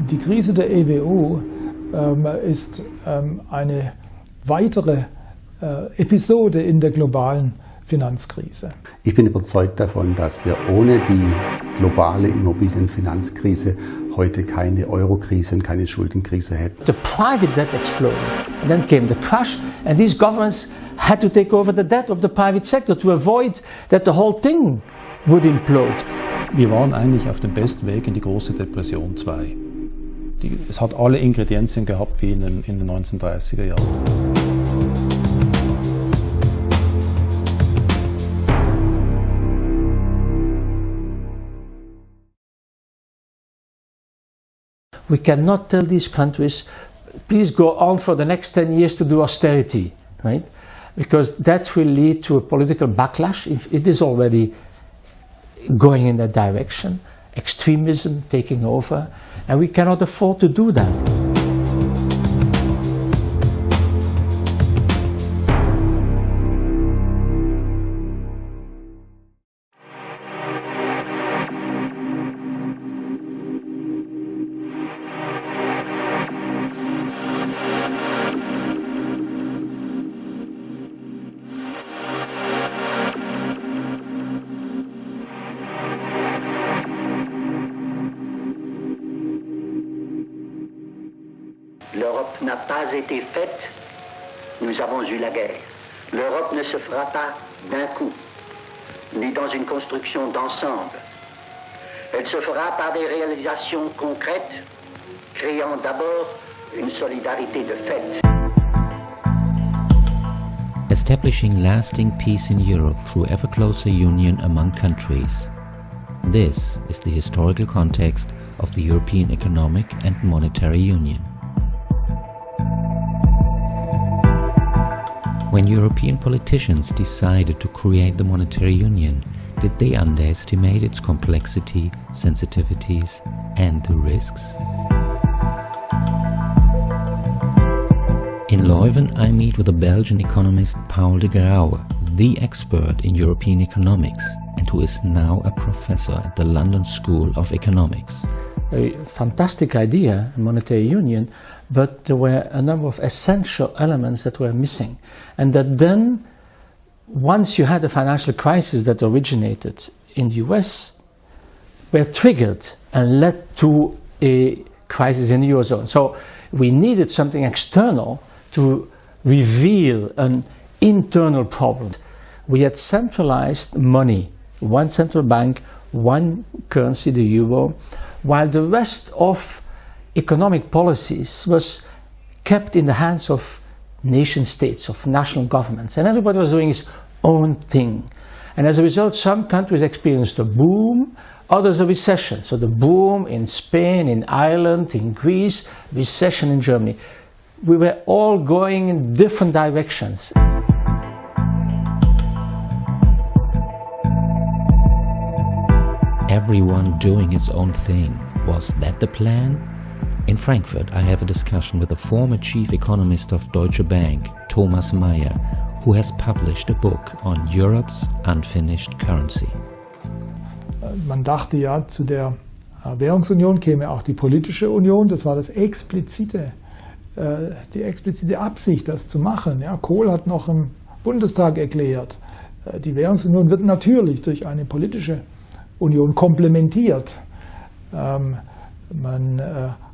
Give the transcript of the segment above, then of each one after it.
Die Krise der EWO ist eine weitere Episode in der globalen Finanzkrise. Ich bin überzeugt davon, dass wir ohne die globale Immobilienfinanzkrise heute keine Eurokrise und keine Schuldenkrise hätten. The private debt exploded, and then came the crash, and these governments had to take over the debt of the private sector to avoid that the whole thing would implode. Wir waren eigentlich auf dem besten Weg in die große Depression 2. Es hat alle Ingredienzien gehabt wie in den 1930er Jahren. We cannot tell these countries, please go on for the next 10 years to do austerity, right? Because that will lead to a political backlash. If it is already going in that direction, extremism taking over, and we cannot afford to do that. L'Europe n'a pas été faite, nous avons eu la guerre. L'Europe ne se fera pas d'un coup, ni dans une construction d'ensemble. Elle se fera par des réalisations concrètes, créant d'abord une solidarité de fait. Establishing lasting peace in Europe through ever closer union among countries. This is the historical context of the European Economic and Monetary Union. When European politicians decided to create the monetary union, did they underestimate its complexity, sensitivities, and the risks? In Leuven, I meet with the Belgian economist Paul de Grauwe, the expert in European economics, and who is now a professor at the London School of Economics. A fantastic idea, monetary union, but there were a number of essential elements that were missing. And that then, once you had a financial crisis that originated in the US, were triggered and led to a crisis in the Eurozone. So we needed something external to reveal an internal problem. We had centralized money, one central bank, one currency, the euro, while the rest of economic policies was kept in the hands of nation states, of national governments, and everybody was doing his own thing. And as a result, some countries experienced a boom, others a recession. So the boom in Spain, in Ireland, in Greece, recession in Germany. We were all going in different directions. Everyone doing his own thing. Was that the plan? In Frankfurt, I have a discussion with the former chief economist of Deutsche Bank, Thomas Mayer, who has published a book on Europe's unfinished currency. Man dachte ja, zu der Währungsunion käme auch die politische Union. Das war die explizite Absicht, das zu machen. Ja, Kohl hat noch im Bundestag erklärt, die Währungsunion wird natürlich durch eine politische Union komplementiert. Man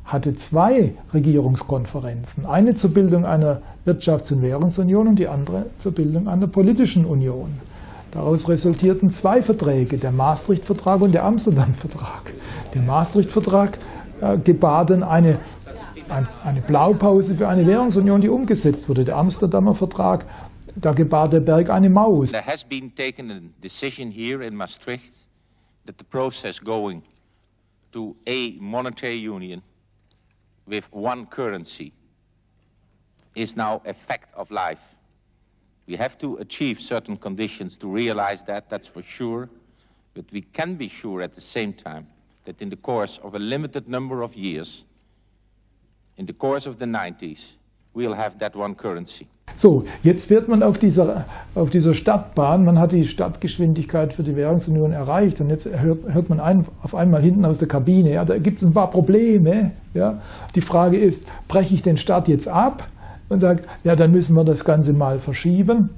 hatte zwei Regierungskonferenzen, eine zur Bildung einer Wirtschafts- und Währungsunion und die andere zur Bildung einer politischen Union. Daraus resultierten zwei Verträge, der Maastricht-Vertrag und der Amsterdam-Vertrag. Der Maastricht-Vertrag gebar dann eine Blaupause für eine Währungsunion, die umgesetzt wurde. Der Amsterdamer Vertrag, da gebar der Berg eine Maus. There has been taken a decision here in Maastricht that the process going to a monetary union with one currency is now a fact of life. We have to achieve certain conditions to realize that, that's for sure, but we can be sure at the same time that in the course of a limited number of years, in the course of the 90s, we'll have that one currency. So, jetzt fährt man auf dieser Startbahn, man hat die Startgeschwindigkeit für die Währungsunion erreicht und jetzt hört man auf einmal hinten aus der Kabine, ja, da gibt es ein paar Probleme. Ja. Die Frage ist, breche ich den Start jetzt ab und sage, ja, dann müssen wir das Ganze mal verschieben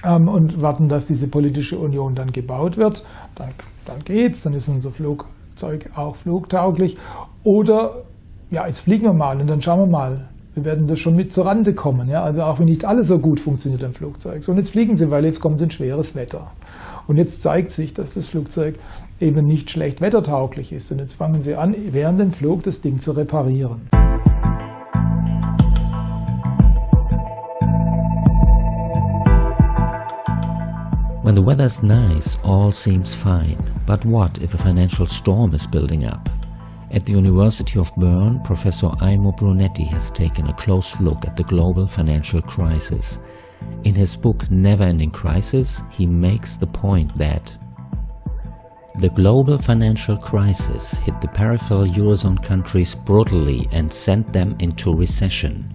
und warten, dass diese politische Union dann gebaut wird. Dann geht's, dann ist unser Flugzeug auch flugtauglich. Oder, ja, jetzt fliegen wir mal und dann schauen wir mal. Wir werden das schon mit zur Rande kommen, ja? Also auch wenn nicht alles so gut funktioniert am Flugzeug. So, und jetzt fliegen sie, weil jetzt kommt ein schweres Wetter. Und jetzt zeigt sich, dass das Flugzeug eben nicht schlecht wettertauglich ist. Und jetzt fangen sie an, während dem Flug das Ding zu reparieren. When the weather's nice, all seems fine. But what if a financial storm is building up? At the University of Bern, Professor Aimo Brunetti has taken a close look at the global financial crisis. In his book Never-Ending Crisis, he makes the point that the global financial crisis hit the peripheral Eurozone countries brutally and sent them into recession.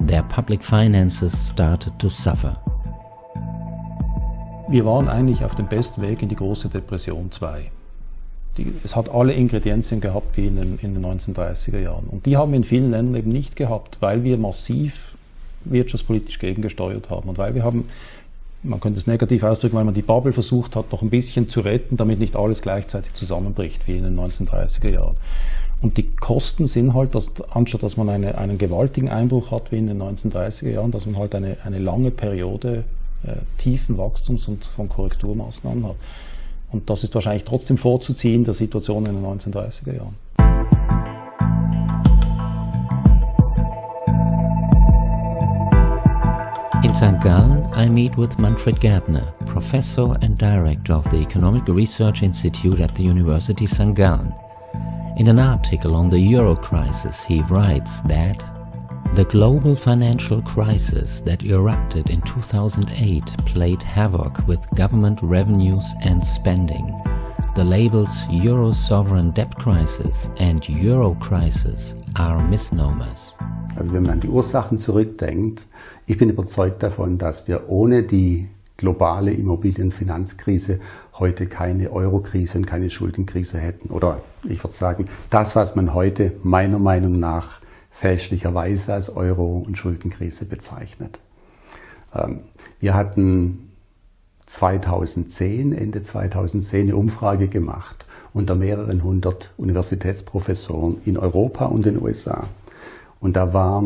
Their public finances started to suffer. Wir waren eigentlich auf dem besten Weg in die große Depression 2. Es hat alle Ingredienzien gehabt wie in den 1930er Jahren. Und die haben wir in vielen Ländern eben nicht gehabt, weil wir massiv wirtschaftspolitisch gegengesteuert haben. Und weil wir haben, man könnte es negativ ausdrücken, weil man die Bubble versucht hat, noch ein bisschen zu retten, damit nicht alles gleichzeitig zusammenbricht wie in den 1930er Jahren. Und die Kosten sind halt, anstatt dass man einen gewaltigen Einbruch hat wie in den 1930er Jahren, dass man halt eine lange Periode tiefen Wachstums- und von Korrekturmaßnahmen hat. Und das ist wahrscheinlich trotzdem vorzuziehen der Situation in den 1930er Jahren. In St. Gallen, I meet with Manfred Gärtner, Professor and Director of the Economic Research Institute at the University St. Gallen. In an article on the Euro crisis, he writes that the global financial crisis that erupted in 2008 played havoc with government revenues and spending. The labels Euro sovereign debt crisis and Euro crisis are misnomers. Also wenn man an die Ursachen zurückdenkt, ich bin überzeugt davon, dass wir ohne die globale Immobilienfinanzkrise heute keine Eurokrise und keine Schuldenkrise hätten. Oder ich würde sagen, das, was man heute meiner Meinung nach fälschlicherweise als Euro- und Schuldenkrise bezeichnet. Wir hatten Ende 2010 eine Umfrage gemacht unter mehreren hundert Universitätsprofessoren in Europa und den USA. Und da war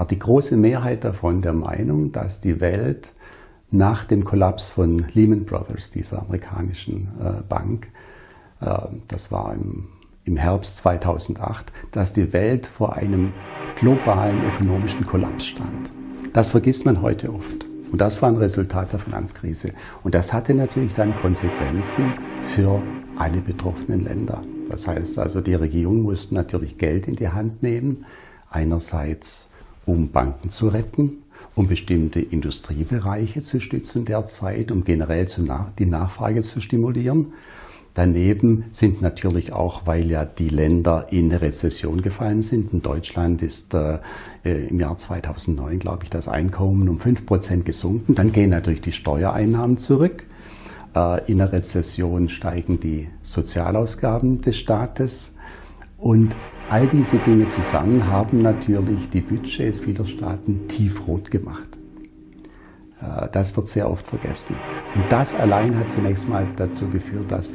die große Mehrheit davon der Meinung, dass die Welt nach dem Kollaps von Lehman Brothers, dieser amerikanischen Bank, das war im Herbst 2008, dass die Welt vor einem globalen ökonomischen Kollaps stand. Das vergisst man heute oft. Und das war ein Resultat der Finanzkrise. Und das hatte natürlich dann Konsequenzen für alle betroffenen Länder. Das heißt also, die Regierungen mussten natürlich Geld in die Hand nehmen. Einerseits, um Banken zu retten, um bestimmte Industriebereiche zu stützen derzeit, um generell die Nachfrage zu stimulieren. Daneben sind natürlich auch, weil ja die Länder in eine Rezession gefallen sind. In Deutschland ist im Jahr 2009, glaube ich, das Einkommen um 5% gesunken. Dann gehen natürlich die Steuereinnahmen zurück. In der Rezession steigen die Sozialausgaben des Staates. Und all diese Dinge zusammen haben natürlich die Budgets vieler Staaten tiefrot gemacht. Das wird sehr oft vergessen. Und das allein hat zunächst mal dazu geführt, dass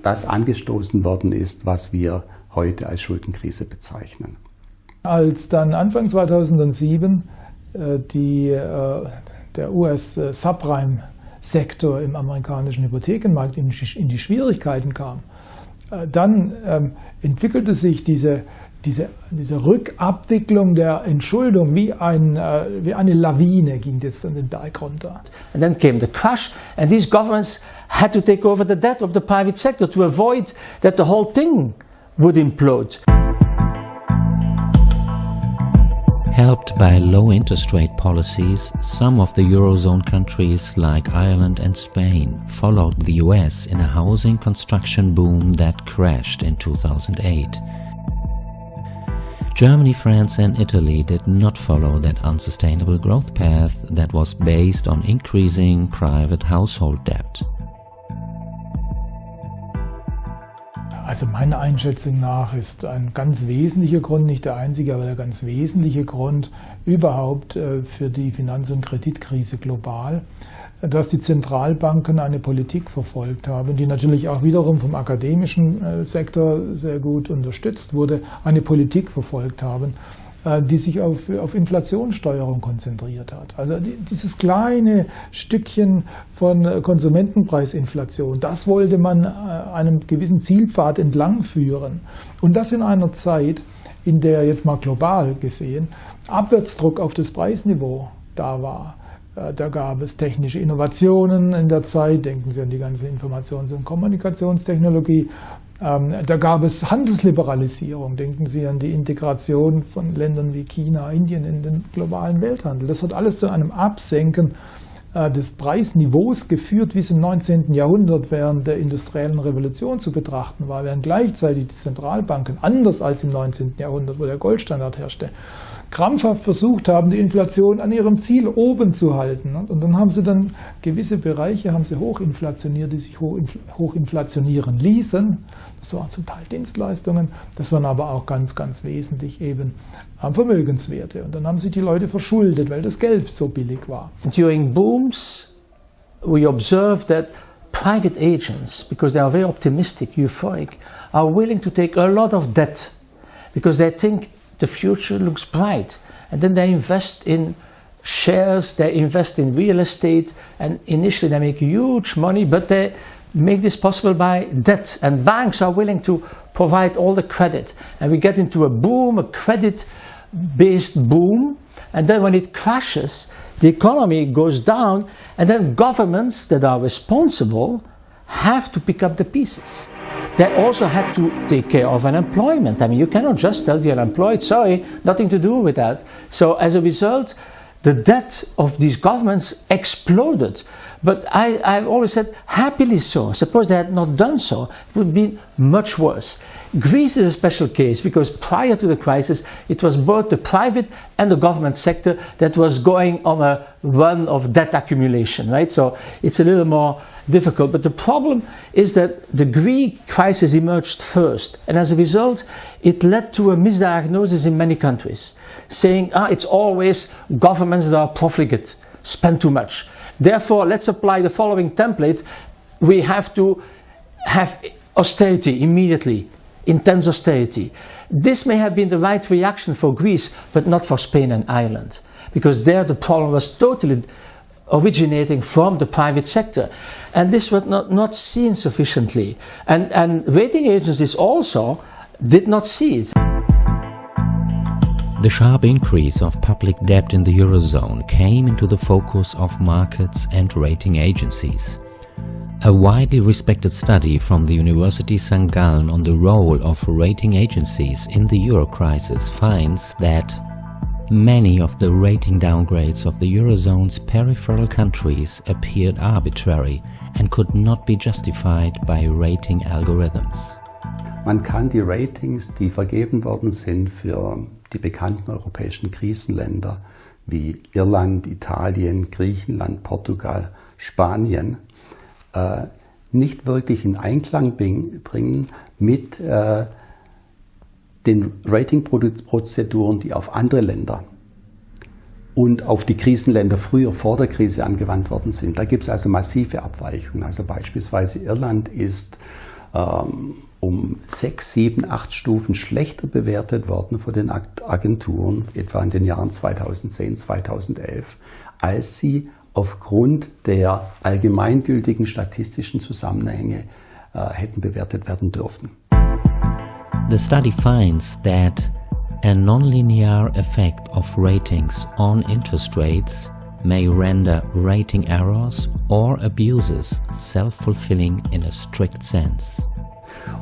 das angestoßen worden ist, was wir heute als Schuldenkrise bezeichnen. Als dann Anfang 2007 der US-Subprime-Sektor im amerikanischen Hypothekenmarkt in die Schwierigkeiten kam, dann entwickelte sich diese Rückabwicklung der Entschuldung wie eine Lawine ging jetzt an den Berg runter. And then came the crash, and these governments had to take over the debt of the private sector to avoid that the whole thing would implode. Helped by low interest rate policies, some of the Eurozone countries like Ireland and Spain followed the US in a housing construction boom that crashed in 2008. Germany, France and Italy did not follow that unsustainable growth path that was based on increasing private household debt. Also meiner Einschätzung nach ist ein ganz wesentlicher Grund, nicht der einzige, aber der ganz wesentliche Grund überhaupt für die Finanz- und Kreditkrise global, dass die Zentralbanken eine Politik verfolgt haben, die natürlich auch wiederum vom akademischen Sektor sehr gut unterstützt wurde, eine Politik verfolgt haben, die sich auf Inflationssteuerung konzentriert hat. Also dieses kleine Stückchen von Konsumentenpreisinflation, das wollte man einem gewissen Zielpfad entlangführen. Und das in einer Zeit, in der jetzt mal global gesehen Abwärtsdruck auf das Preisniveau da war. Da gab es technische Innovationen in der Zeit, denken Sie an die ganze Informations- und Kommunikationstechnologie. Da gab es Handelsliberalisierung, denken Sie an die Integration von Ländern wie China, Indien in den globalen Welthandel. Das hat alles zu einem Absenken des Preisniveaus geführt, wie es im 19. Jahrhundert während der industriellen Revolution zu betrachten war, während gleichzeitig die Zentralbanken, anders als im 19. Jahrhundert, wo der Goldstandard herrschte, krampfhaft versucht haben, die Inflation an ihrem Ziel oben zu halten. Und dann haben sie dann gewisse Bereiche hochinflationiert, die sich hochinflationieren ließen. Das waren zum Teil Dienstleistungen, das waren aber auch ganz, ganz wesentlich eben Vermögenswerte. Und dann haben sich die Leute verschuldet, weil das Geld so billig war. During booms, we observe that private agents, because they are very optimistic, euphoric, are willing to take a lot of debt because they think the future looks bright, and then they invest in shares, they invest in real estate, and initially they make huge money, but they make this possible by debt, and banks are willing to provide all the credit, and we get into a boom, a credit-based boom, and then when it crashes, the economy goes down, and then governments that are responsible have to pick up the pieces. They also had to take care of unemployment. I mean, you cannot just tell the unemployed, sorry, nothing to do with that. So as a result, the debt of these governments exploded. But I've always said, happily so. Suppose they had not done so, it would be much worse. Greece is a special case because prior to the crisis, it was both the private and the government sector that was going on a run of debt accumulation, right? So it's a little more difficult. But the problem is that the Greek crisis emerged first, and as a result, it led to a misdiagnosis in many countries, saying, it's always governments that are profligate, spend too much. Therefore, let's apply the following template. We have to have austerity immediately, intense austerity. This may have been the right reaction for Greece, but not for Spain and Ireland, because there the problem was totally originating from the private sector. And this was not seen sufficiently. And rating agencies also did not see it. The sharp increase of public debt in the Eurozone came into the focus of markets and rating agencies. A widely respected study from the University St. Gallen on the role of rating agencies in the Euro crisis finds that many of the rating downgrades of the Eurozone's peripheral countries appeared arbitrary and could not be justified by rating algorithms. Man kann die Ratings, die vergeben worden sind für die bekannten europäischen Krisenländer wie Irland, Italien, Griechenland, Portugal, Spanien, nicht wirklich in Einklang bringen mit den Ratingprozeduren, die auf andere Länder und auf die Krisenländer früher vor der Krise angewandt worden sind. Da gibt es also massive Abweichungen. Also beispielsweise Irland ist um 6, 7, 8 Stufen schlechter bewertet worden von den Agenturen, etwa in den Jahren 2010, 2011, als sie aufgrund der allgemeingültigen statistischen Zusammenhänge hätten bewertet werden dürfen. The study finds that a nonlinear effect of ratings on interest rates may render rating errors or abuses self-fulfilling in a strict sense.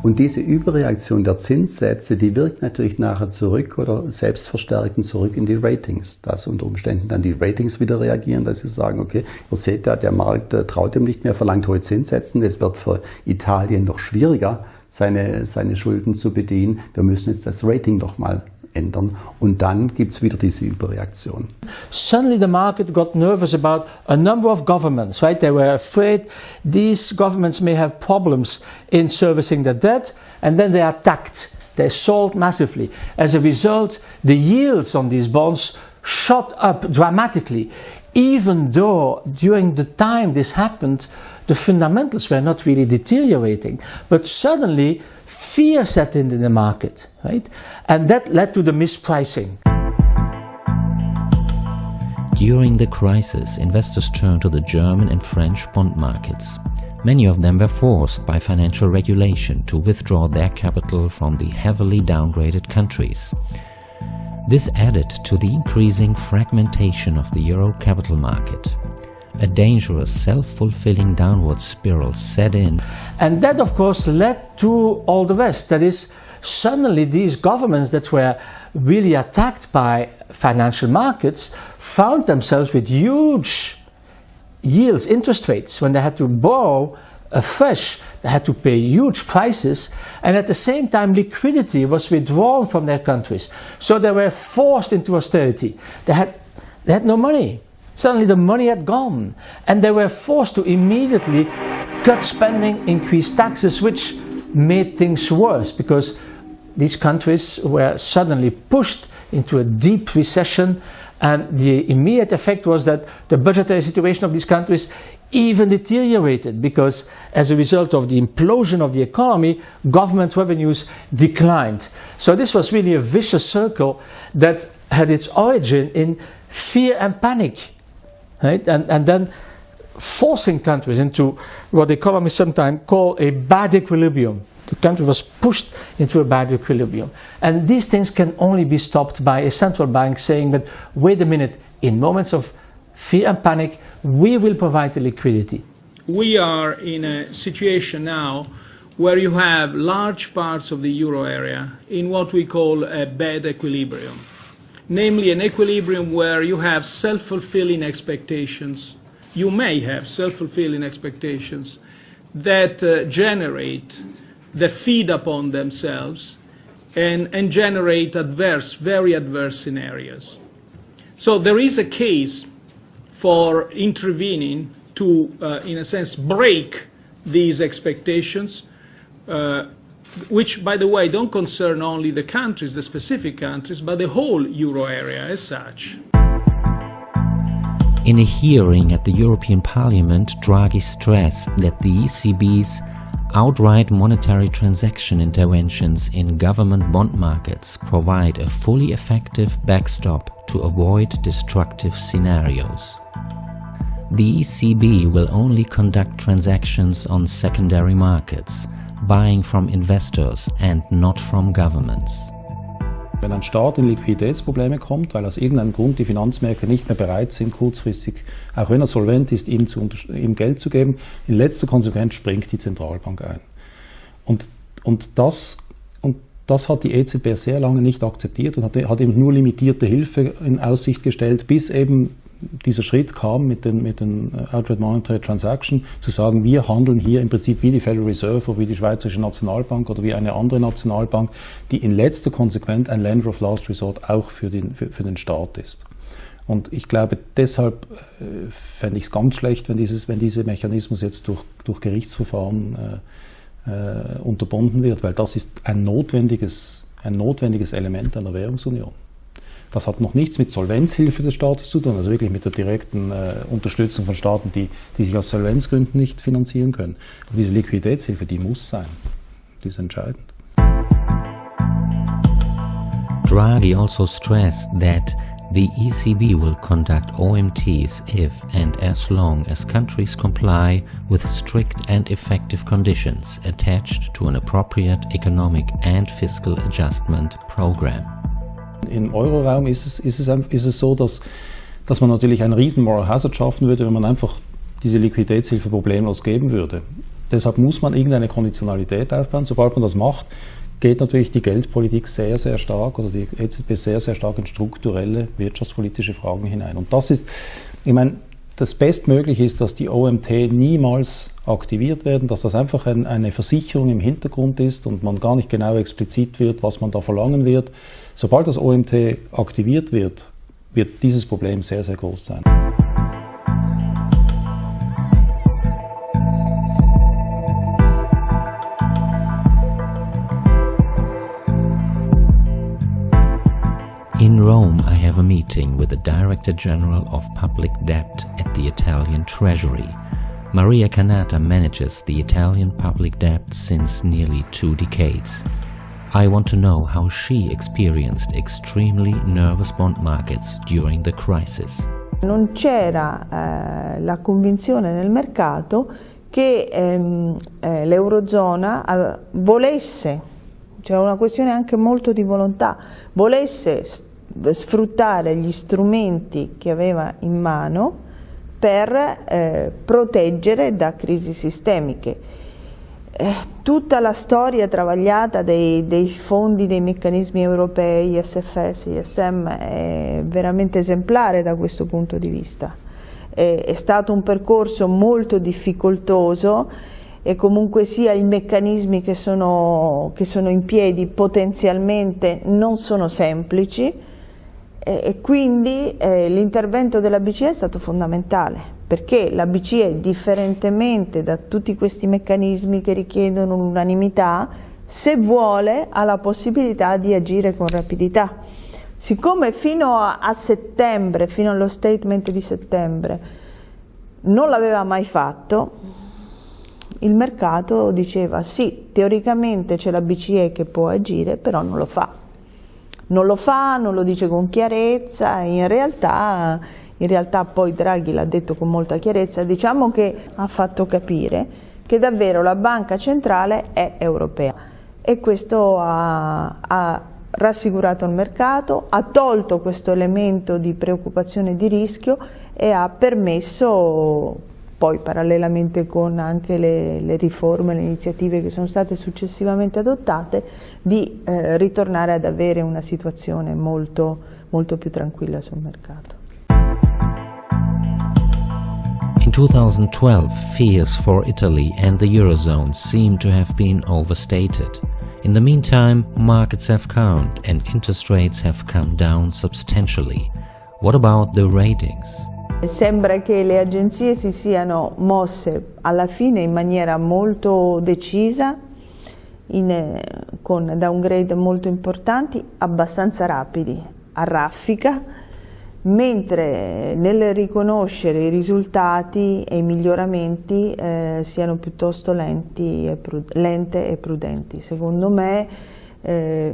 Und diese Überreaktion der Zinssätze, die wirkt natürlich nachher zurück oder selbstverstärkend zurück in die Ratings. Dass unter Umständen dann die Ratings wieder reagieren, dass sie sagen, okay, ihr seht da, der Markt traut dem nicht mehr, verlangt hohe Zinssätze. Es wird für Italien noch schwieriger, seine Schulden zu bedienen. Wir müssen jetzt das Rating noch mal ändern und dann gibt es wieder diese Überreaktion. Suddenly the market got nervous about a number of governments, right? They were afraid these governments may have problems in servicing their debt, and then they attacked. They sold massively. As a result, the yields on these bonds shot up dramatically, even though during the time this happened, the fundamentals were not really deteriorating. But suddenly, fear set in the market, right? And that led to the mispricing. During the crisis, investors turned to the German and French bond markets. Many of them were forced by financial regulation to withdraw their capital from the heavily downgraded countries. This added to the increasing fragmentation of the euro capital market. A dangerous self-fulfilling downward spiral set in. And that, of course, led to all the rest. That is, suddenly these governments that were really attacked by financial markets found themselves with huge yields, interest rates. When they had to borrow afresh, they had to pay huge prices, and at the same time liquidity was withdrawn from their countries. So they were forced into austerity. They had no money. Suddenly the money had gone, and they were forced to immediately cut spending, increase taxes, which made things worse because these countries were suddenly pushed into a deep recession, and the immediate effect was that the budgetary situation of these countries even deteriorated because as a result of the implosion of the economy, government revenues declined. So this was really a vicious circle that had its origin in fear and panic. Right? And then forcing countries into what economists sometimes call a bad equilibrium. The country was pushed into a bad equilibrium. And these things can only be stopped by a central bank saying, but wait a minute, in moments of fear and panic, we will provide the liquidity. We are in a situation now where you have large parts of the euro area in what we call a bad equilibrium. Namely, an equilibrium where you have self-fulfilling expectations. You may have self-fulfilling expectations that generate, that feed upon themselves and generate very adverse scenarios. So there is a case for intervening to, in a sense, break these expectations, which, by the way, don't concern only the countries, the specific countries, but the whole euro area as such. In a hearing at the European Parliament, Draghi stressed that the ECB's outright monetary transaction interventions in government bond markets provide a fully effective backstop to avoid destructive scenarios. The ECB will only conduct transactions on secondary markets, buying from investors and not from governments. Wenn ein Staat in Liquiditätsprobleme kommt, weil aus irgendeinem Grund die Finanzmärkte nicht mehr bereit sind, kurzfristig, auch wenn er solvent ist, ihm Geld zu geben, in letzter Konsequenz springt die Zentralbank ein. Und das hat die EZB sehr lange nicht akzeptiert und hat eben nur limitierte Hilfe in Aussicht gestellt, bis eben dieser Schritt kam mit den Outright Monetary Transaction, zu sagen, wir handeln hier im Prinzip wie die Federal Reserve oder wie die Schweizerische Nationalbank oder wie eine andere Nationalbank, die in letzter Konsequenz ein Lender of Last Resort auch für den Staat ist. Und ich glaube, deshalb fände ich es ganz schlecht, wenn dieser Mechanismus jetzt durch Gerichtsverfahren unterbunden wird, weil das ist ein notwendiges Element einer Währungsunion. Das hat noch nichts mit Solvenzhilfe des Staates zu tun, also wirklich mit der direkten Unterstützung von Staaten, die sich aus Solvenzgründen nicht finanzieren können. Aber diese Liquiditätshilfe, die muss sein. Die ist entscheidend. Draghi also stressed that the ECB will conduct OMTs if and as long as countries comply with strict and effective conditions attached to an appropriate economic and fiscal adjustment program. Im Euroraum ist es so, dass man natürlich einen riesen Moral Hazard schaffen würde, wenn man einfach diese Liquiditätshilfe problemlos geben würde. Deshalb muss man irgendeine Konditionalität aufbauen. Sobald man das macht, geht natürlich die Geldpolitik sehr, sehr stark oder die EZB sehr, sehr stark in strukturelle wirtschaftspolitische Fragen hinein. Und das ist, ich meine, das Bestmögliche ist, dass die OMT niemals aktiviert werden, dass das einfach eine Versicherung im Hintergrund ist und man gar nicht genau explizit wird, was man da verlangen wird. Sobald das OMT aktiviert wird, wird dieses Problem sehr, sehr groß sein. In Rome, I have a meeting with the Director General of Public Debt at the Italian Treasury. Maria Cannata manages the Italian public debt since nearly 2 decades. I want to know how she experienced extremely nervous bond markets during the crisis. Non c'era la convinzione nel mercato che l'Eurozona volesse, c'era una questione anche molto di volontà, volesse sfruttare gli strumenti che aveva in mano per proteggere da crisi sistemiche. Tutta la storia travagliata dei fondi, dei meccanismi europei, SFS, ISM, è veramente esemplare da questo punto di vista. È stato un percorso molto difficoltoso e comunque sia i meccanismi che sono in piedi potenzialmente non sono semplici e quindi l'intervento della BCE è stato fondamentale, perché la BCE, differentemente da tutti questi meccanismi che richiedono l'unanimità, se vuole ha la possibilità di agire con rapidità. Siccome fino a settembre, fino allo statement di settembre, non l'aveva mai fatto, il mercato diceva sì, teoricamente c'è la BCE che può agire, però non lo fa. Non lo fa, non lo dice con chiarezza, in realtà poi Draghi l'ha detto con molta chiarezza, diciamo che ha fatto capire che davvero la banca centrale è europea e questo ha rassicurato il mercato, ha tolto questo elemento di preoccupazione e di rischio e ha permesso poi parallelamente con anche le riforme, le iniziative che sono state successivamente adottate, di ritornare ad avere una situazione molto, molto più tranquilla sul mercato. In 2012, fears for Italy and the Eurozone seem to have been overstated. In the meantime, markets have calmed and interest rates have come down substantially. What about the ratings? Sembra che le agenzie si siano mosse alla fine in maniera molto decisa, con downgrade molto importanti, abbastanza rapidi, a raffica, mentre nel riconoscere i risultati e i miglioramenti siano piuttosto lente e prudenti. Secondo me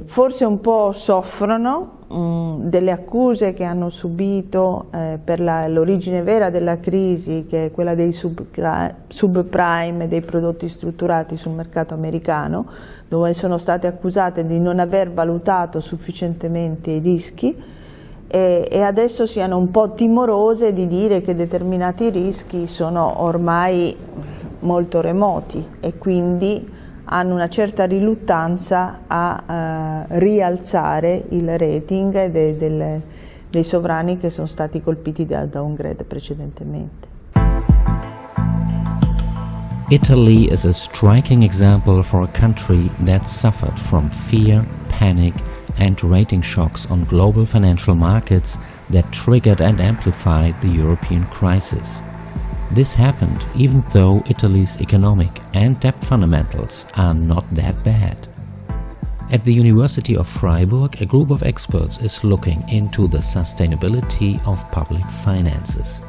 forse un po' soffrono delle accuse che hanno subito per l'origine vera della crisi, che è quella dei subprime e dei prodotti strutturati sul mercato americano, dove sono state accusate di non aver valutato sufficientemente i rischi e adesso siano un po' timorose di dire che determinati rischi sono ormai molto remoti e quindi hanno una certa riluttanza a rialzare il rating dei sovrani che sono stati colpiti da downgrade precedentemente. Italy is a striking example for a country that suffered from fear, panic and rating shocks on global financial markets that triggered and amplified the European crisis. This happened even though Italy's economic and debt fundamentals are not that bad. At the University of Freiburg, a group of experts is looking into the sustainability of public finances.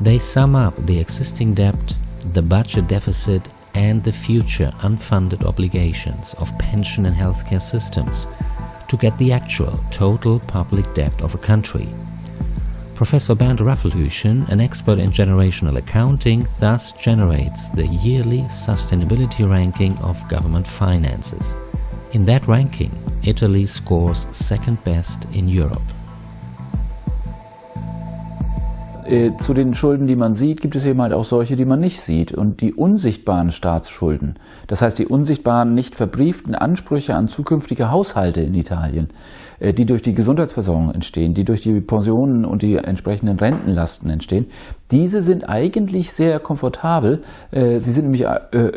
They sum up the existing debt, the budget deficit and the future unfunded obligations of pension and healthcare systems to get the actual total public debt of a country. Professor Bernd Raffelhüschen, an expert in generational accounting, thus generates the yearly sustainability ranking of government finances. In that ranking, Italy scores second best in Europe. Zu den Schulden, die man sieht, gibt es eben halt auch solche, die man nicht sieht. Und die unsichtbaren Staatsschulden, das heißt die unsichtbaren, nicht verbrieften Ansprüche an zukünftige Haushalte in Italien, die durch die Gesundheitsversorgung entstehen, die durch die Pensionen und die entsprechenden Rentenlasten entstehen, diese sind eigentlich sehr komfortabel. Sie sind nämlich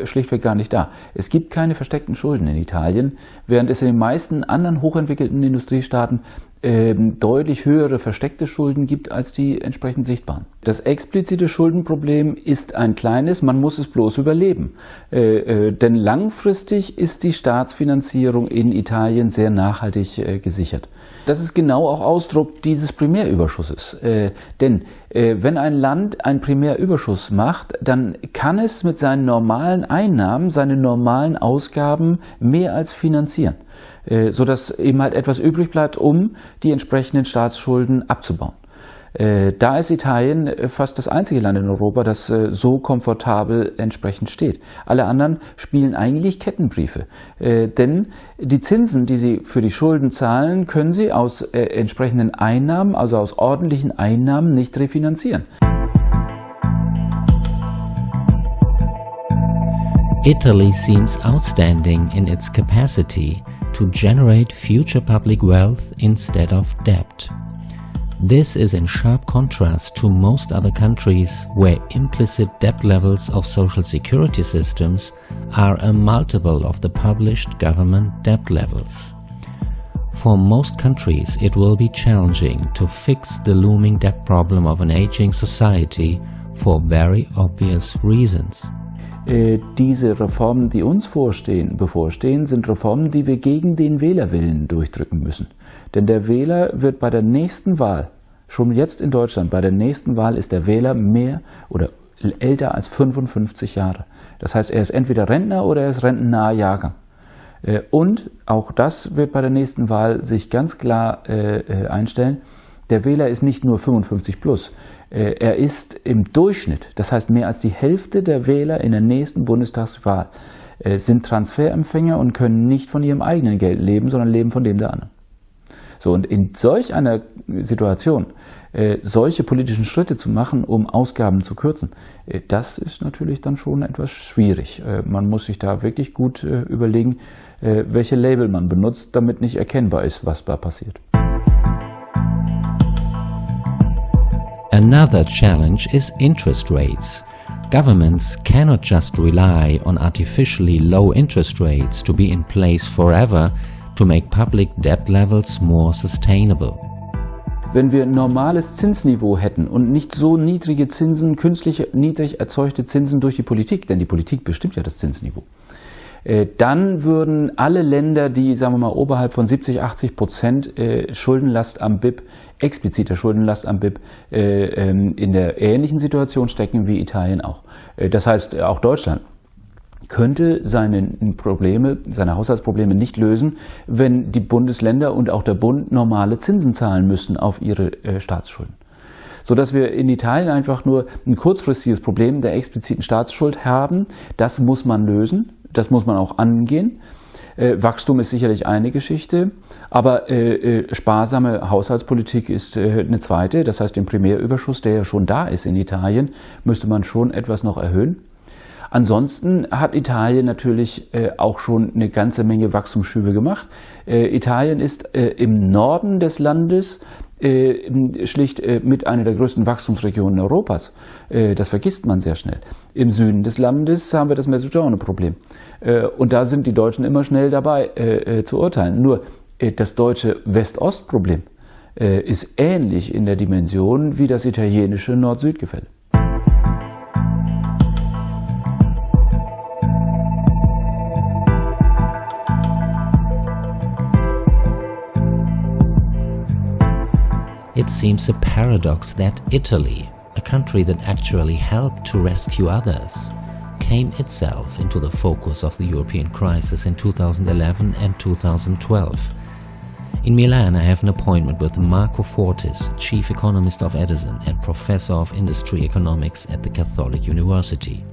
schlichtweg gar nicht da. Es gibt keine versteckten Schulden in Italien, während es in den meisten anderen hochentwickelten Industriestaaten deutlich höhere versteckte Schulden gibt als die entsprechend sichtbaren. Das explizite Schuldenproblem ist ein kleines, man muss es bloß überleben. Denn langfristig ist die Staatsfinanzierung in Italien sehr nachhaltig gesichert. Das ist genau auch Ausdruck dieses Primärüberschusses. Denn wenn ein Land einen Primärüberschuss macht, dann kann es mit seinen normalen Einnahmen, seine normalen Ausgaben mehr als finanzieren, sodass eben halt etwas übrig bleibt, um die entsprechenden Staatsschulden abzubauen. Da ist Italien fast das einzige Land in Europa, das so komfortabel entsprechend steht. Alle anderen spielen eigentlich Kettenbriefe, denn die Zinsen, die sie für die Schulden zahlen, können sie aus entsprechenden Einnahmen, also aus ordentlichen Einnahmen, nicht refinanzieren. Italy seems outstanding in its capacity to generate future public wealth instead of debt. This is in sharp contrast to most other countries where implicit debt levels of social security systems are a multiple of the published government debt levels. For most countries, it will be challenging to fix the looming debt problem of an aging society for very obvious reasons. Diese Reformen, die uns bevorstehen, sind Reformen, die wir gegen den Wählerwillen durchdrücken müssen. Denn der Wähler wird bei der nächsten Wahl, schon jetzt in Deutschland, bei der nächsten Wahl ist der Wähler mehr oder älter als 55 Jahre. Das heißt, er ist entweder Rentner oder er ist rentennaher Jahrgang. Und auch das wird bei der nächsten Wahl sich ganz klar einstellen. Der Wähler ist nicht nur 55 plus. Er ist im Durchschnitt, das heißt mehr als die Hälfte der Wähler in der nächsten Bundestagswahl sind Transferempfänger und können nicht von ihrem eigenen Geld leben, sondern leben von dem der anderen. So, und in solch einer Situation solche politischen Schritte zu machen, um Ausgaben zu kürzen, das ist natürlich dann schon etwas schwierig. Man muss sich da wirklich gut überlegen, welche Label man benutzt, damit nicht erkennbar ist, was da passiert. Another challenge is interest rates. Governments cannot just rely on artificially low interest rates to be in place forever to make public debt levels more sustainable. Wenn wir ein normales Zinsniveau hätten und nicht so niedrige Zinsen, künstlich niedrig erzeugte Zinsen durch die Politik, denn die Politik bestimmt ja das Zinsniveau, dann würden alle Länder, die, sagen wir mal, oberhalb von 70-80% Schuldenlast am BIP, expliziter Schuldenlast am BIP, in der ähnlichen Situation stecken wie Italien auch. Das heißt, auch Deutschland könnte seine Haushaltsprobleme nicht lösen, wenn die Bundesländer und auch der Bund normale Zinsen zahlen müssten auf ihre Staatsschulden. Sodass wir in Italien einfach nur ein kurzfristiges Problem der expliziten Staatsschuld haben. Das muss man lösen, das muss man auch angehen. Wachstum ist sicherlich eine Geschichte, aber sparsame Haushaltspolitik ist eine zweite. Das heißt, den Primärüberschuss, der ja schon da ist in Italien, müsste man schon etwas noch erhöhen. Ansonsten hat Italien natürlich auch schon eine ganze Menge Wachstumsschübe gemacht. Italien ist im Norden des Landes schlicht mit einer der größten Wachstumsregionen Europas. Das vergisst man sehr schnell. Im Süden des Landes haben wir das Mezzogiorno-Problem. Und da sind die Deutschen immer schnell dabei zu urteilen. Nur das deutsche West-Ost-Problem ist ähnlich in der Dimension wie das italienische Nord-Süd-Gefälle. It seems a paradox that Italy, a country that actually helped to rescue others, came itself into the focus of the European crisis in 2011 and 2012. In Milan, I have an appointment with Marco Fortis, chief economist of Edison and professor of industry economics at the Catholic University.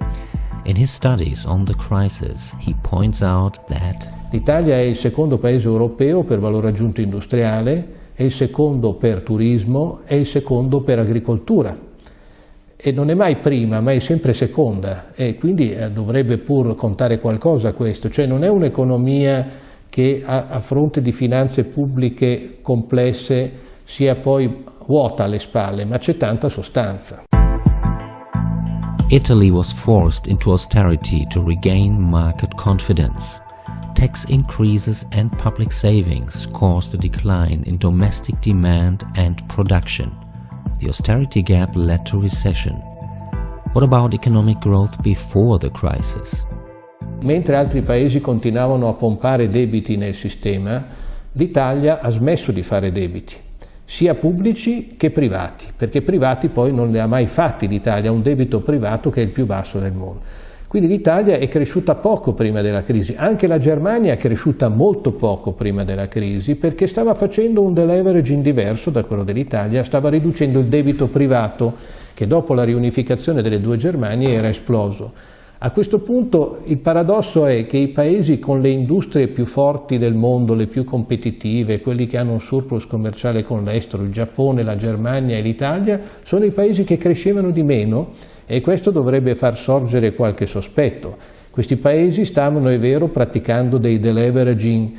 In his studies on the crisis, he points out that l'Italia è il secondo paese europeo per valore aggiunto industriale, è il secondo per turismo, è il secondo per agricoltura. E non è mai prima, ma è sempre seconda, e quindi dovrebbe pur contare qualcosa questo, cioè non è un'economia che a fronte di finanze pubbliche complesse sia poi vuota alle spalle, ma c'è tanta sostanza. Italy was forced into austerity to regain market confidence. Tax increases and public savings caused a decline in domestic demand and production. The austerity gap led to recession. What about economic growth before the crisis? Mentre altri paesi continuavano a pompare debiti nel sistema, l'Italia ha smesso di fare debiti, sia pubblici che privati, perché privati poi non ne ha mai fatti l'Italia, ha un debito privato che è il più basso del mondo. Quindi l'Italia è cresciuta poco prima della crisi, anche la Germania è cresciuta molto poco prima della crisi perché stava facendo un deleveraging diverso da quello dell'Italia, stava riducendo il debito privato che dopo la riunificazione delle due Germanie era esploso. A questo punto il paradosso è che i paesi con le industrie più forti del mondo, le più competitive, quelli che hanno un surplus commerciale con l'estero, il Giappone, la Germania e l'Italia, sono i paesi che crescevano di meno e questo dovrebbe far sorgere qualche sospetto. Questi paesi stavano, è vero, praticando dei deleveraging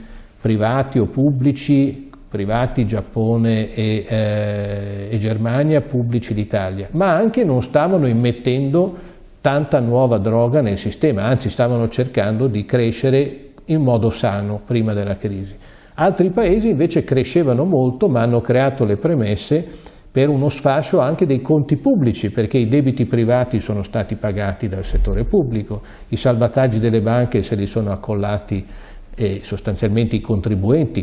privati o pubblici, privati Giappone e Germania, pubblici l'Italia, ma anche non stavano immettendo tanta nuova droga nel sistema, anzi stavano cercando di crescere in modo sano prima della crisi. Altri paesi invece crescevano molto ma hanno creato le premesse per uno sfascio anche dei conti pubblici, perché i debiti privati sono stati pagati dal settore pubblico, i salvataggi delle banche se li sono accollati sostanzialmente i contribuenti.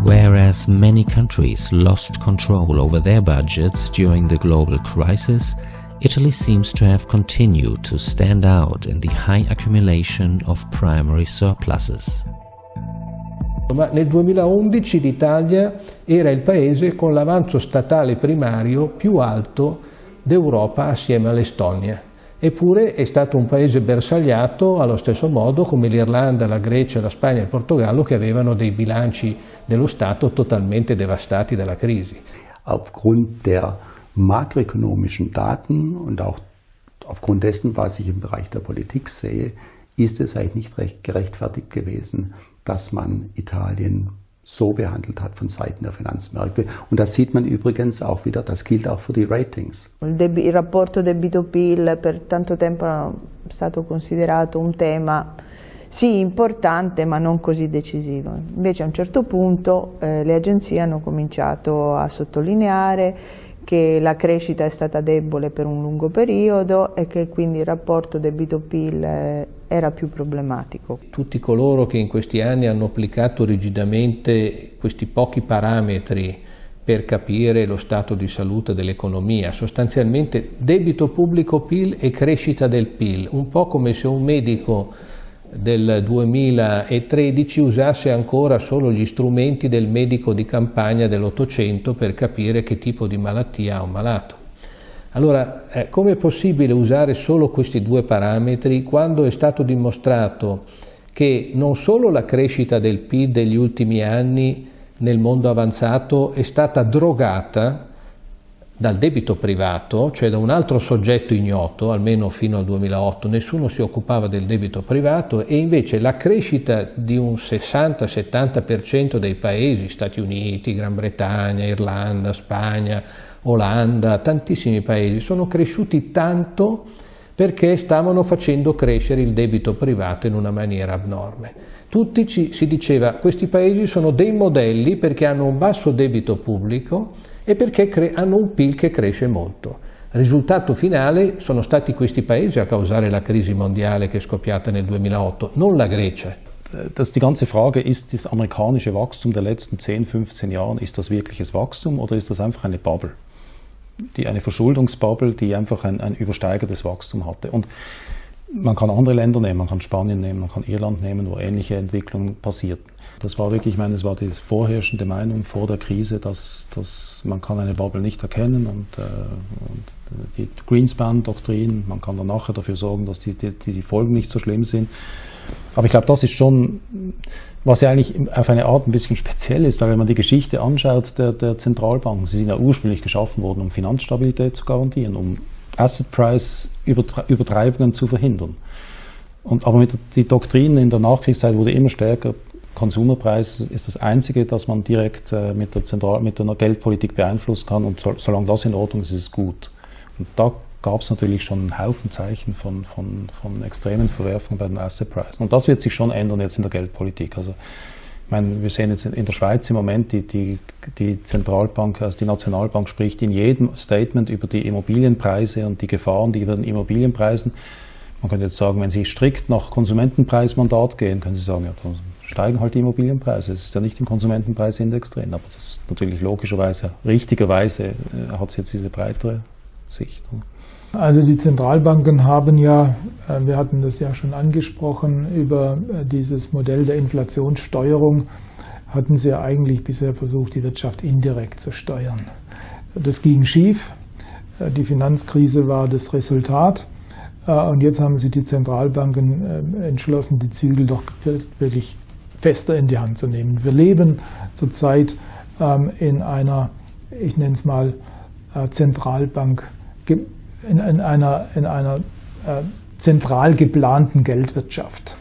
Whereas many countries lost control over their budgets during the global crisis, Italy seems to have continued to stand out in the high accumulation of primary surpluses. Ma nel 2011 l'Italia era il paese con l'avanzo statale primario più alto d'Europa assieme all'Estonia. Eppure è stato un paese bersagliato allo stesso modo come l'Irlanda, la Grecia, la Spagna e il Portogallo, che avevano dei bilanci dello Stato totalmente devastati dalla crisi. Aufgrund der makroökonomischen Daten und auch aufgrund dessen, was ich im Bereich der Politik sehe, ist es eigentlich nicht recht gerechtfertigt gewesen, dass man Italien so behandelt hat von Seiten der Finanzmärkte. Und das sieht man übrigens auch wieder, das gilt auch für die Ratings. Il rapporto debito-PIL per tanto tempo è stato considerato un tema sì importante ma non così decisivo. Invece a un certo punto le agenzie hanno cominciato a sottolineare che la crescita è stata debole per un lungo periodo e che quindi il rapporto debito-PIL era più problematico. Tutti coloro che in questi anni hanno applicato rigidamente questi pochi parametri per capire lo stato di salute dell'economia, sostanzialmente debito pubblico-PIL e crescita del PIL, un po' come se un medico del 2013 usasse ancora solo gli strumenti del medico di campagna dell'Ottocento per capire che tipo di malattia ha un malato. Allora, come è possibile usare solo questi due parametri quando è stato dimostrato che non solo la crescita del PIL degli ultimi anni nel mondo avanzato è stata drogata dal debito privato, cioè da un altro soggetto ignoto, almeno fino al 2008, nessuno si occupava del debito privato e invece la crescita di un 60-70% dei paesi, Stati Uniti, Gran Bretagna, Irlanda, Spagna, Olanda, tantissimi paesi, sono cresciuti tanto perché stavano facendo crescere il debito privato in una maniera abnorme. Tutti si diceva questi paesi sono dei modelli perché hanno un basso debito pubblico e perché hanno un PIL che cresce molto. Risultato finale sono stati questi paesi a causare la crisi mondiale che è scoppiata nel 2008, non la Grecia. Die ganze Frage, ist das amerikanische Wachstum der letzten 10, 15 Jahren, ist das wirkliches Wachstum oder ist das einfach eine Bubble? Eine Verschuldungsbubble, die einfach ein übersteigertes Wachstum hatte. Und man kann andere Länder nehmen, man kann Spanien nehmen, man kann Irland nehmen, wo ähnliche Entwicklungen passierten. Das war wirklich, ich meine, das war die vorherrschende Meinung vor der Krise, dass man kann eine Bubble nicht erkennen und die Greenspan-Doktrin, man kann dann nachher dafür sorgen, dass die Folgen nicht so schlimm sind. Aber ich glaube, das ist schon, was ja eigentlich auf eine Art ein bisschen speziell ist, weil wenn man die Geschichte anschaut der Zentralbanken, sie sind ja ursprünglich geschaffen worden, um Finanzstabilität zu garantieren, um Asset Price Übertreibungen zu verhindern. Aber die Doktrin in der Nachkriegszeit wurde immer stärker, Konsumerpreis ist das Einzige, das man direkt mit der Geldpolitik beeinflussen kann, und solange das in Ordnung ist, ist es gut. Und da gab es natürlich schon einen Haufen Zeichen von extremen Verwerfungen bei den Asset Prices. Und das wird sich schon ändern jetzt in der Geldpolitik. Also, ich meine, wir sehen jetzt in der Schweiz im Moment, die Zentralbank, also die Nationalbank spricht in jedem Statement über die Immobilienpreise und die Gefahren, die über den Immobilienpreisen. Man könnte jetzt sagen, wenn Sie strikt nach Konsumentenpreismandat gehen, können Sie sagen, ja, dann steigen halt die Immobilienpreise. Es ist ja nicht im Konsumentenpreisindex drin, aber das ist natürlich logischerweise, richtigerweise hat es jetzt diese breitere Sicht. Also die Zentralbanken haben ja, wir hatten das ja schon angesprochen, über dieses Modell der Inflationssteuerung hatten sie ja eigentlich bisher versucht, die Wirtschaft indirekt zu steuern. Das ging schief, die Finanzkrise war das Resultat, und jetzt haben sie die Zentralbanken entschlossen, die Zügel doch wirklich fester in die Hand zu nehmen. Wir leben zurzeit in einer, ich nenne es mal, Zentralbank, in einer zentral geplanten Geldwirtschaft,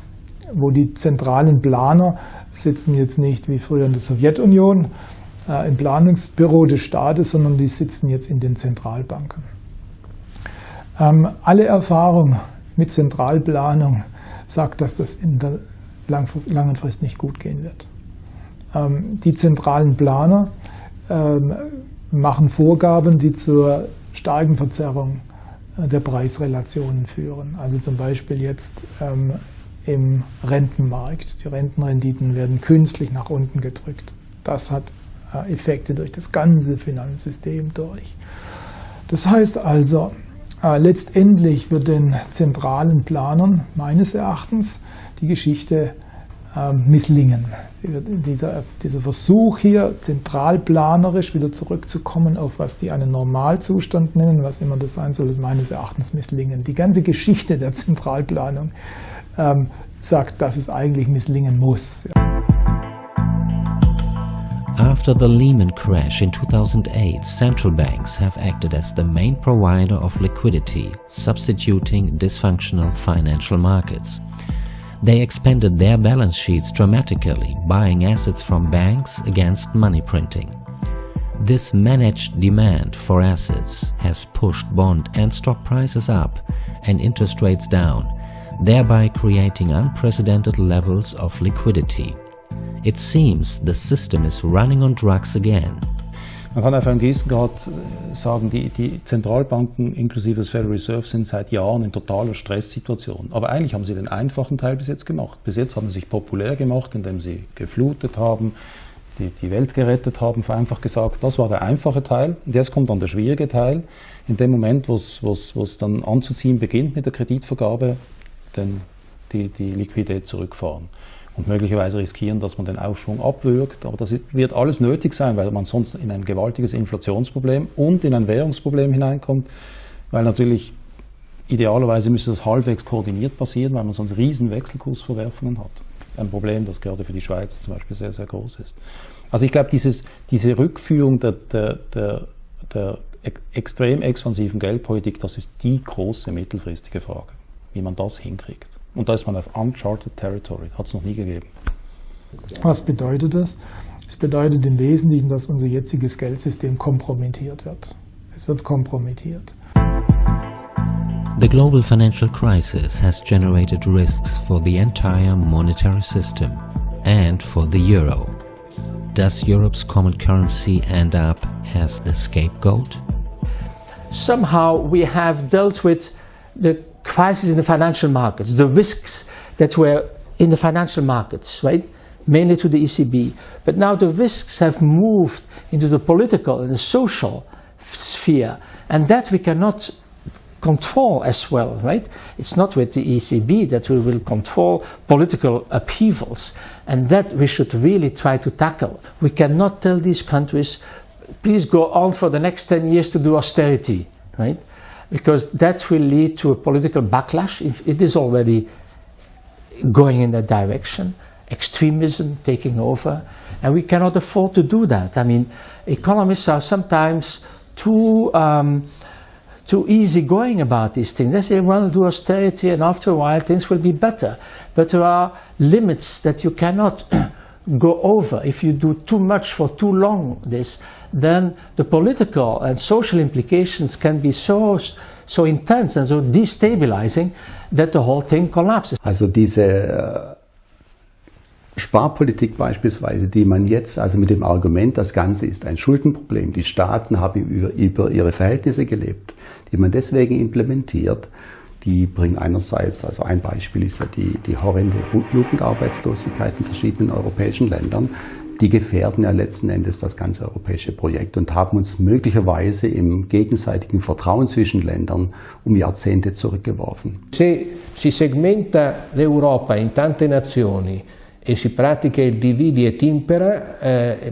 wo die zentralen Planer sitzen jetzt nicht wie früher in der Sowjetunion im Planungsbüro des Staates, sondern die sitzen jetzt in den Zentralbanken. Alle Erfahrung mit Zentralplanung sagt, dass das in der langen Frist nicht gut gehen wird. Die zentralen Planer machen Vorgaben, die zur starken Verzerrung der Preisrelationen führen. Also zum Beispiel jetzt im Rentenmarkt. Die Rentenrenditen werden künstlich nach unten gedrückt. Das hat Effekte durch das ganze Finanzsystem durch. Das heißt also, letztendlich wird den zentralen Planern meines Erachtens die Geschichte misslingen. Dieser Versuch hier, zentralplanerisch wieder zurückzukommen auf was die einen Normalzustand nennen, was immer das sein soll, meines Erachtens misslingen. Die ganze Geschichte der Zentralplanung sagt, dass es eigentlich misslingen muss. After the Lehman crash in 2008, central banks have acted as the main provider of liquidity, substituting dysfunctional financial markets. They expanded their balance sheets dramatically, buying assets from banks against money printing. This managed demand for assets has pushed bond and stock prices up and interest rates down, thereby creating unprecedented levels of liquidity. It seems the system is running on drugs again. Man kann einfach im Gegengrad sagen, die Zentralbanken inklusive des Federal Reserve sind seit Jahren in totaler Stresssituation. Aber eigentlich haben sie den einfachen Teil bis jetzt gemacht. Bis jetzt haben sie sich populär gemacht, indem sie geflutet haben, die Welt gerettet haben, vereinfacht gesagt. Das war der einfache Teil. Und jetzt kommt dann der schwierige Teil. In dem Moment, wo es dann anzuziehen beginnt mit der Kreditvergabe, dann die Liquidität zurückfahren. Und möglicherweise riskieren, dass man den Aufschwung abwürgt. Aber das wird alles nötig sein, weil man sonst in ein gewaltiges Inflationsproblem und in ein Währungsproblem hineinkommt. Weil natürlich idealerweise müsste das halbwegs koordiniert passieren, weil man sonst riesen Wechselkursverwerfungen hat. Ein Problem, das gerade für die Schweiz zum Beispiel sehr, sehr groß ist. Also ich glaube, diese Rückführung der extrem expansiven Geldpolitik, das ist die große mittelfristige Frage, wie man das hinkriegt. Und da ist man auf uncharted territory, hat es noch nie gegeben. Was bedeutet das? Es bedeutet im Wesentlichen, dass unser jetziges Geldsystem kompromittiert wird. Es wird kompromittiert. The global financial crisis has generated risks for the entire monetary system and for the euro. Does Europe's common currency end up as the scapegoat? Somehow we have dealt with the crisis in the financial markets, the risks that were in the financial markets, right? Mainly to the ECB. But now the risks have moved into the political and the social sphere, and that we cannot control as well, right? It's not with the ECB that we will control political upheavals, and that we should really try to tackle. We cannot tell these countries, please go on for the next 10 years to do austerity, right? Because that will lead to a political backlash. If it is already going in that direction, extremism taking over, and we cannot afford to do that. I mean, economists are sometimes too too easygoing about these things. They say, well, do austerity and after a while things will be better. But there are limits that you cannot go over. If you do too much for too long this, then the political and social implications can be so intense and so destabilizing that the whole thing collapses. Also diese Sparpolitik beispielsweise, die man jetzt, also mit dem Argument, das Ganze ist ein Schuldenproblem, die Staaten haben über ihre Verhältnisse gelebt, die man deswegen implementiert, die bringen einerseits, also ein Beispiel ist ja die horrende Jugendarbeitslosigkeit in verschiedenen europäischen Ländern, die gefährden ja letzten Endes das ganze europäische Projekt und haben uns möglicherweise im gegenseitigen Vertrauen zwischen Ländern um Jahrzehnte zurückgeworfen. Se si segmenta l'Europa in tante nazioni e si pratica il dividi et impera,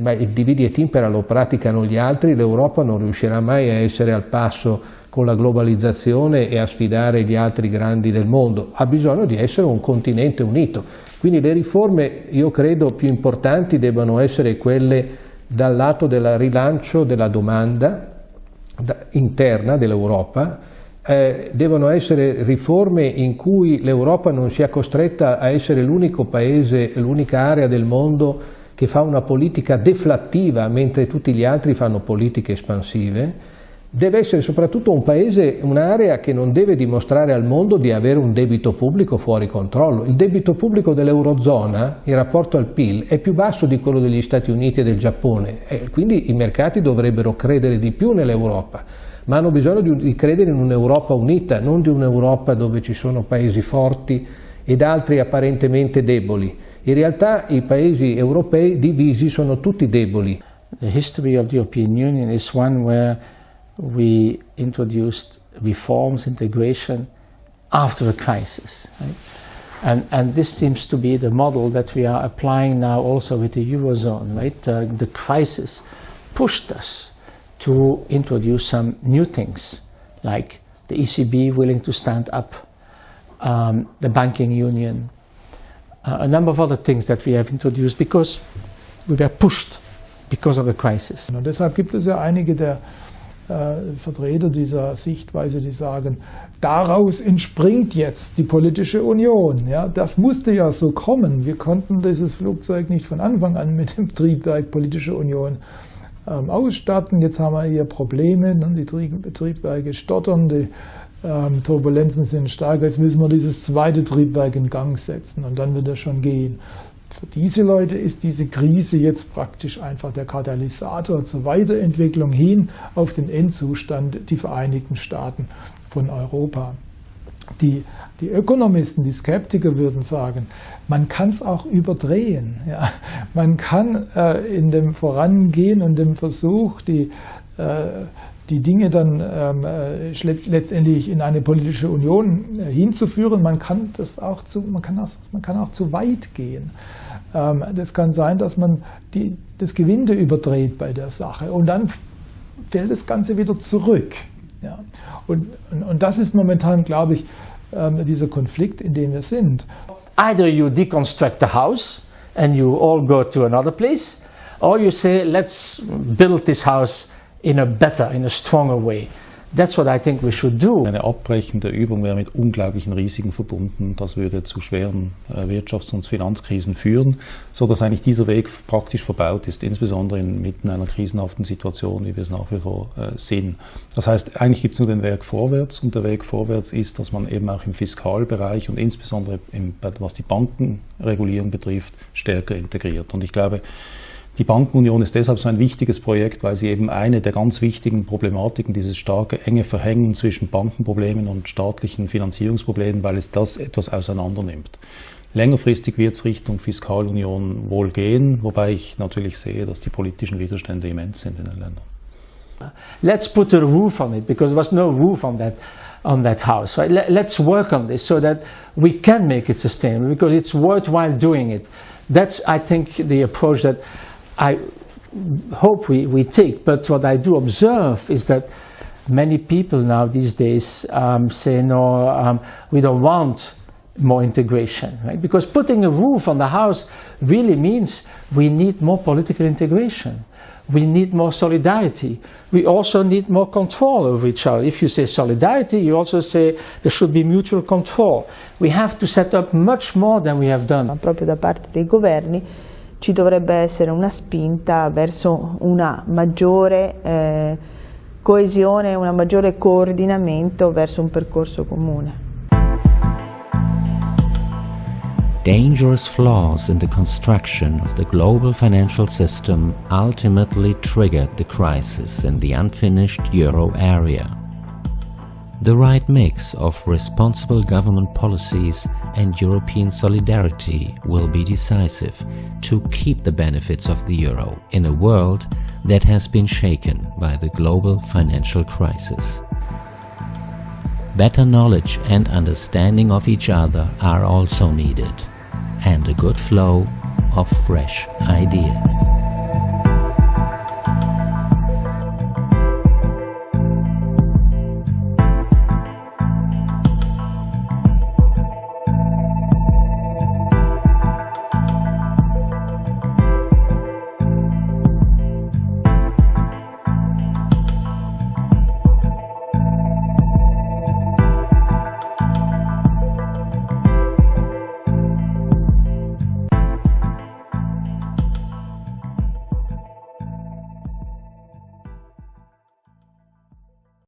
ma il dividi et impera lo praticano gli altri, l'Europa non riuscirà mai a essere al passo con la globalizzazione e a sfidare gli altri grandi del mondo. Ha bisogno di essere un continente unito. Quindi le riforme, io credo, più importanti debbano essere quelle dal lato del rilancio della domanda interna dell'Europa, devono essere riforme in cui l'Europa non sia costretta a essere l'unico paese, l'unica area del mondo che fa una politica deflattiva mentre tutti gli altri fanno politiche espansive. Deve essere soprattutto un paese, un'area che non deve dimostrare al mondo di avere un debito pubblico fuori controllo. Il debito pubblico dell'Eurozona, in rapporto al PIL, è più basso di quello degli Stati Uniti e del Giappone, quindi i mercati dovrebbero credere di più nell'Europa, ma hanno bisogno di credere in un'Europa unita, non di un'Europa dove ci sono paesi forti ed altri apparentemente deboli. In realtà i paesi europei divisi sono tutti deboli. The history of the European Union is one where we introduced reforms, integration after a crisis, right? And this seems to be the model that we are applying now also with the Eurozone, right? The crisis pushed us to introduce some new things, like the ECB willing to stand up, the banking union, a number of other things that we have introduced because we were pushed because of the crisis. Und deshalb gibt es ja einige der Vertreter dieser Sichtweise, die sagen, daraus entspringt jetzt die politische Union. Ja, das musste ja so kommen. Wir konnten dieses Flugzeug nicht von Anfang an mit dem Triebwerk politische Union ausstatten. Jetzt haben wir hier Probleme, die Triebwerke stottern, die Turbulenzen sind stark. Jetzt müssen wir dieses zweite Triebwerk in Gang setzen und dann wird es schon gehen. Für diese Leute ist diese Krise jetzt praktisch einfach der Katalysator zur Weiterentwicklung hin auf den Endzustand, die Vereinigten Staaten von Europa. Die Ökonomisten, die Skeptiker würden sagen, man kann es auch überdrehen. Ja. Man kann in dem Vorangehen und dem Versuch, die Dinge dann letztendlich in eine politische Union hinzuführen, man kann auch zu weit gehen. Das kann sein, dass man das Gewinde überdreht bei der Sache und dann fällt das Ganze wieder zurück. Ja. Und das ist momentan, glaube ich, dieser Konflikt, in dem wir sind. Either you deconstruct the house and you all go to another place, or you say, let's build this house in a better, in a stronger way. That's what I think we should do. Eine abbrechende Übung wäre mit unglaublichen Risiken verbunden. Das würde zu schweren Wirtschafts- und Finanzkrisen führen, so dass eigentlich dieser Weg praktisch verbaut ist, insbesondere inmitten einer krisenhaften Situation, wie wir es nach wie vor sehen. Das heißt, eigentlich gibt es nur den Weg vorwärts und der Weg vorwärts ist, dass man eben auch im Fiskalbereich und insbesondere was die Bankenregulierung betrifft, stärker integriert. Und ich glaube, die Bankenunion ist deshalb so ein wichtiges Projekt, weil sie eben eine der ganz wichtigen Problematiken, dieses starke, enge Verhängen zwischen Bankenproblemen und staatlichen Finanzierungsproblemen, weil es das etwas auseinander nimmt. Längerfristig wird es Richtung Fiskalunion wohl gehen, wobei ich natürlich sehe, dass die politischen Widerstände immens sind in den Ländern. Let's put a roof on it, because there was no roof on that house. Right? Let's work on this so that we can make it sustainable, because it's worthwhile doing it. That's, I think, the approach that I hope we take, but what I do observe is that many people now these days say, no, we don't want more integration, right? Because putting a roof on the house really means we need more political integration. we need more solidarity. We also need more control over each other. If you say solidarity, you also say there should be mutual control. We have to set up much more than we have done. Proprio da parte dei governi ci dovrebbe essere una spinta verso una maggiore coesione, un maggiore coordinamento verso un percorso comune. Dangerous flaws in the construction of the global financial system ultimately triggered the crisis in the unfinished euro area. The right mix of responsible government policies and European solidarity will be decisive to keep the benefits of the euro in a world that has been shaken by the global financial crisis. Better knowledge and understanding of each other are also needed, and a good flow of fresh ideas.